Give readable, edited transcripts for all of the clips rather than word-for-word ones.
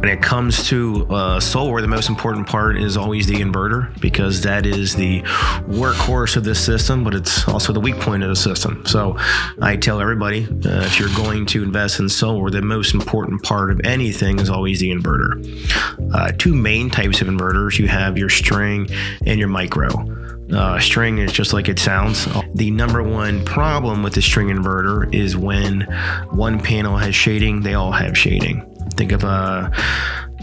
When it comes to solar, the most important part is always the inverter, because that is the workhorse of this system, but it's also the weak point of the system. So I tell everybody, if you're going to invest in solar, the most important part of anything is always the inverter. Two main types of inverters. You have your string and your micro. String is just like it sounds. The number one problem with the string inverter is when one panel has shading, they all have shading. Think of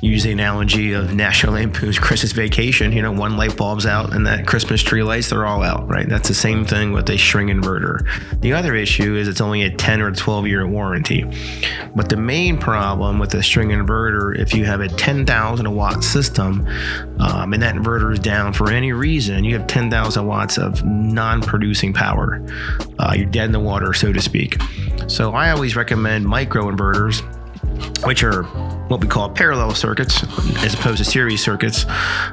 use the analogy of National Lampoon's Christmas Vacation. One light bulb's out and that Christmas tree lights, they're all out, right? That's the same thing with a string inverter. The other issue is it's only a 10 or 12 year warranty. But the main problem with a string inverter, if you have a 10,000 watt system and that inverter is down for any reason, you have 10,000 watts of non-producing power. You're dead in the water, so to speak. So I always recommend micro inverters, which are what we call parallel circuits as opposed to series circuits.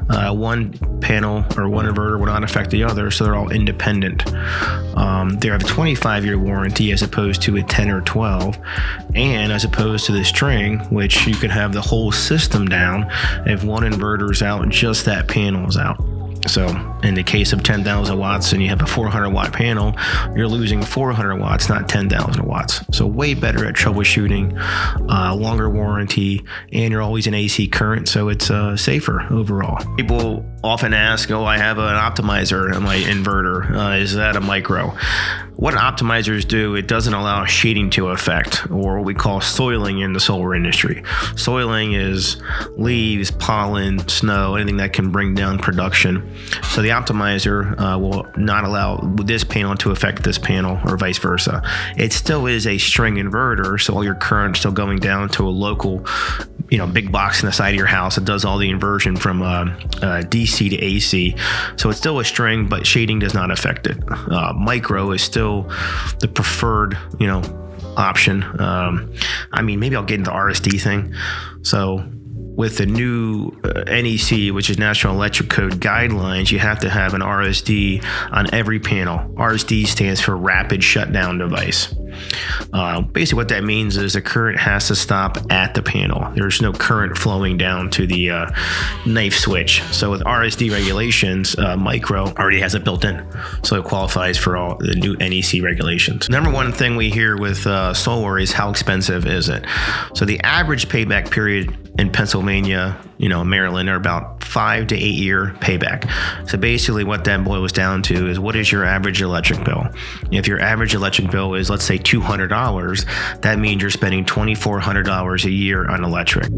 One panel or one inverter will not affect the other, so they're all independent. They have a 25-year warranty as opposed to a 10 or 12, and as opposed to the string, which you could have the whole system down. If one inverter's out, just that panel is out. So in the case of 10,000 watts and you have a 400 watt panel, you're losing 400 watts, not 10,000 watts. So way better at troubleshooting, longer warranty, and you're always in AC current, so it's safer overall. People often ask, I have an optimizer in my inverter. Is that a micro? What optimizers do, it doesn't allow shading to affect, or what we call soiling in the solar industry. Soiling is leaves, pollen, snow, anything that can bring down production. So the optimizer will not allow this panel to affect this panel, or vice versa. It still is a string inverter, so all your current still going down to a local, big box in the side of your house that does all the inversion from DC to AC. So it's still a string, but shading does not affect it. Micro is still the preferred, option. Maybe I'll get into the RSD thing. So with the new NEC, which is National Electric Code guidelines, you have to have an RSD on every panel. RSD stands for Rapid Shutdown Device. Basically what that means is the current has to stop at the panel. There's no current flowing down to the knife switch. So with RSD regulations, micro already has it built in. So it qualifies for all the new NEC regulations. Number one thing we hear with solar is how expensive is it? So the average payback period in Pennsylvania, Maryland, are about 5 to 8 year payback. So basically what that boils down to is, what is your average electric bill? If your average electric bill is, let's say, $200, that means you're spending $2,400 a year on electric.